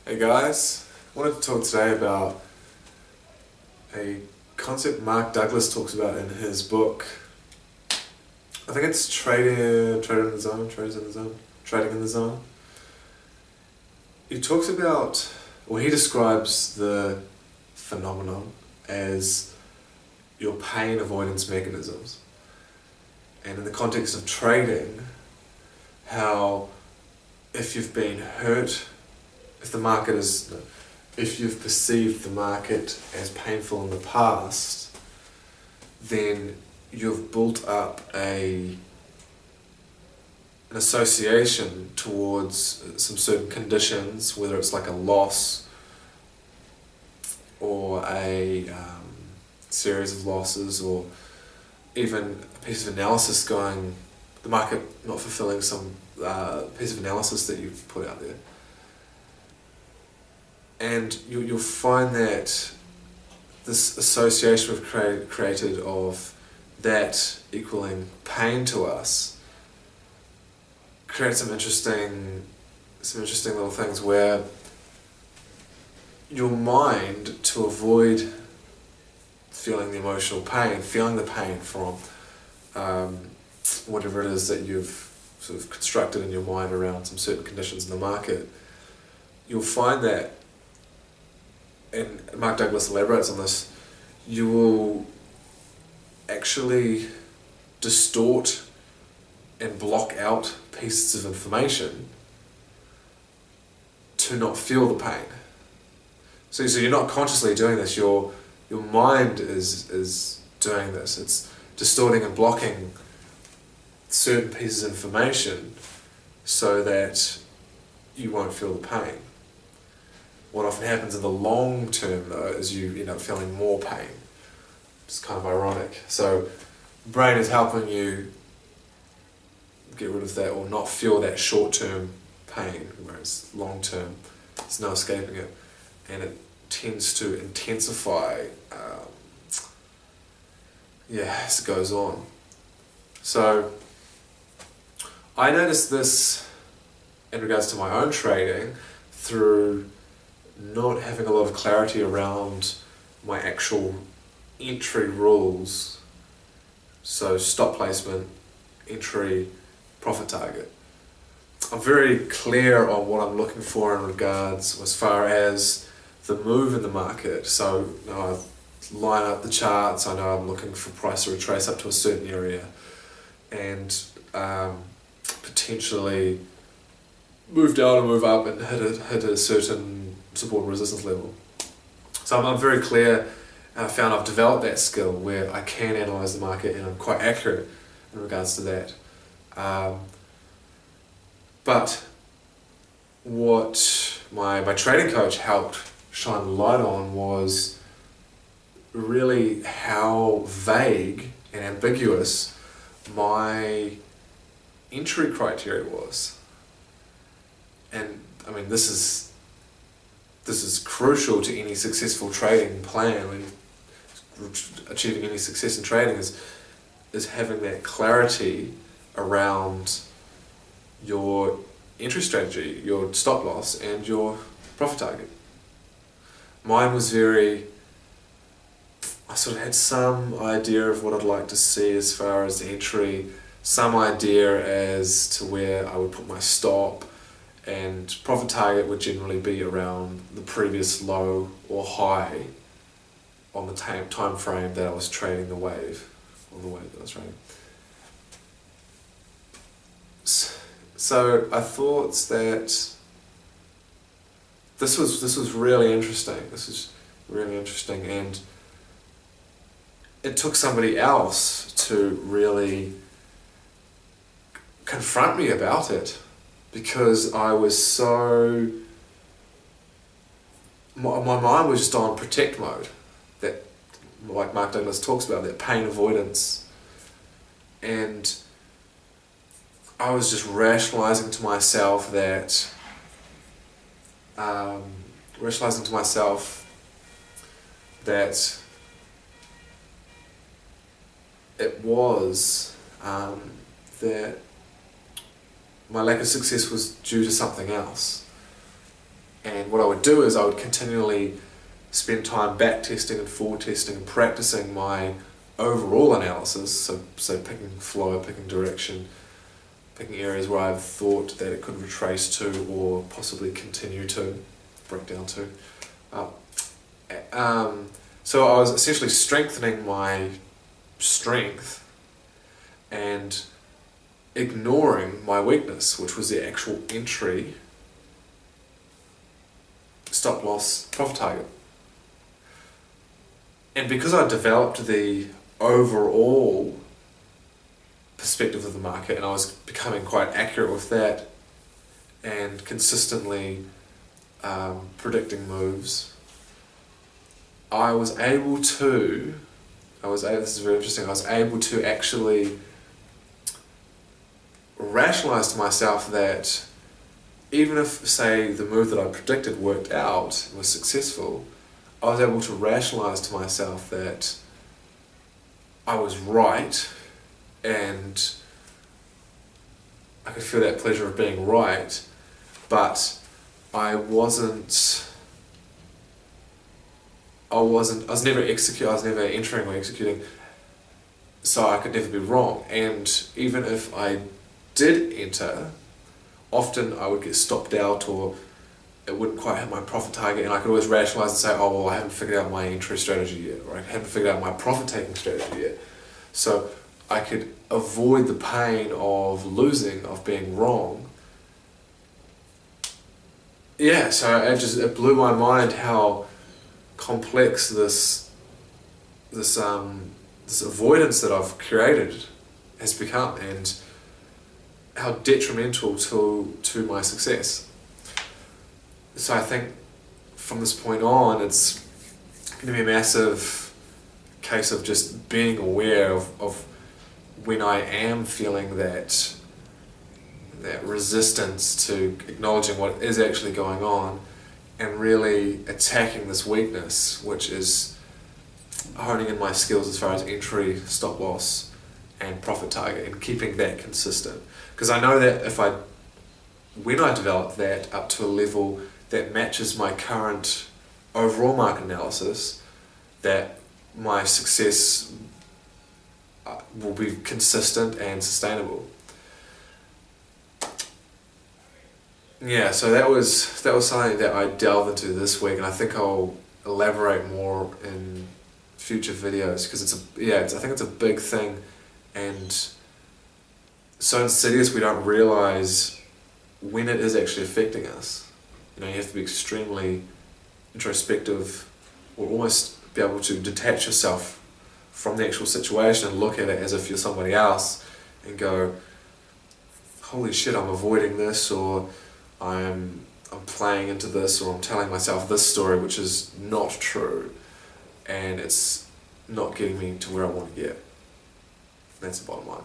Hey guys, I wanted to talk today about a concept Mark Douglas talks about in his book. I think it's Trading in the Zone, Trading in the Zone. He talks about, or he describes the phenomenon as your pain avoidance mechanisms. And in the context of trading, how if you've been hurt, if you've perceived the market as painful in the past, then you've built up an association towards some certain conditions, whether it's like a loss or a series of losses, or even a piece of analysis going, the market not fulfilling some piece of analysis that you've put out there. And you'll find that this association we've created of that equaling pain to us creates some interesting little things where your mind, to avoid feeling the emotional pain, feeling the pain from whatever it is that you've sort of constructed in your mind around some certain conditions in the market, you'll find that, and Mark Douglas elaborates on this, you will actually distort and block out pieces of information to not feel the pain. So you're not consciously doing this, your mind is doing this. It's distorting and blocking certain pieces of information so that you won't feel the pain. What often happens in the long term, though, is you end up feeling more pain. It's kind of ironic. So the brain is helping you get rid of that or not feel that short-term pain, whereas long-term, there's no escaping it. And it tends to intensify as it goes on. So I noticed this in regards to my own trading through not having a lot of clarity around my actual entry rules. So stop placement, entry, profit target. I'm very clear on what I'm looking for in regards as far as the move in the market. So I line up the charts, I know I'm looking for price to retrace up to a certain area and potentially move down and move up and hit a certain support and resistance level. So I'm very clear, and I found I've developed that skill where I can analyse the market and I'm quite accurate in regards to that. But what my trading coach helped shine the light on was really how vague and ambiguous my entry criteria was. And I mean, this is crucial to any successful trading plan. When achieving any success in trading is having that clarity around your entry strategy, your stop loss, and your profit target. Mine was I sort of had some idea of what I'd like to see as far as the entry, some idea as to where I would put my stop, and profit target would generally be around the previous low or high on the time frame that I was trading the wave, on the wave that I was trading. So I thought that this was really interesting. And it took somebody else to really confront me about it, because I was so... My mind was just on protect mode, that, like Mark Douglas talks about, that pain avoidance. And I was just rationalising to myself that... it was that my lack of success was due to something else. And what I would do is I would continually spend time back testing and forward testing and practicing my overall analysis, so picking flow, picking direction, picking areas where I've thought that it could retrace to or possibly continue to, break down to. So I was essentially strengthening my strength and ignoring my weakness, which was the actual entry, stop loss, profit target. And because I developed the overall perspective of the market and I was becoming quite accurate with that and consistently predicting moves, I was able to, this is very interesting, I was able to actually rationalize to myself that even if, say, the move that I predicted worked out, was successful, I was able to rationalize to myself that I was right, and I could feel that pleasure of being right, but I was never entering or executing, so I could never be wrong. And even if I did enter, often I would get stopped out or it wouldn't quite hit my profit target, and I could always rationalize and say, oh well, I haven't figured out my entry strategy yet, or I haven't figured out my profit taking strategy yet. So I could avoid the pain of losing, of being wrong. Yeah, so it blew my mind how complex this avoidance that I've created has become, and how detrimental to my success. So I think from this point on, it's going to be a massive case of just being aware of when I am feeling that resistance to acknowledging what is actually going on and really attacking this weakness, which is honing in my skills as far as entry, stop loss, and profit target, and keeping that consistent. Because I know that when I develop that up to a level that matches my current overall market analysis, that my success will be consistent and sustainable. Yeah, so that was something that I delved into this week, and I think I'll elaborate more in future videos, because I think it's a big thing, and so insidious we don't realize when it is actually affecting us. You know, you have to be extremely introspective, or almost be able to detach yourself from the actual situation and look at it as if you're somebody else and go, holy shit, I'm avoiding this, or I'm playing into this, or I'm telling myself this story which is not true, and it's not getting me to where I want to get. That's the bottom line.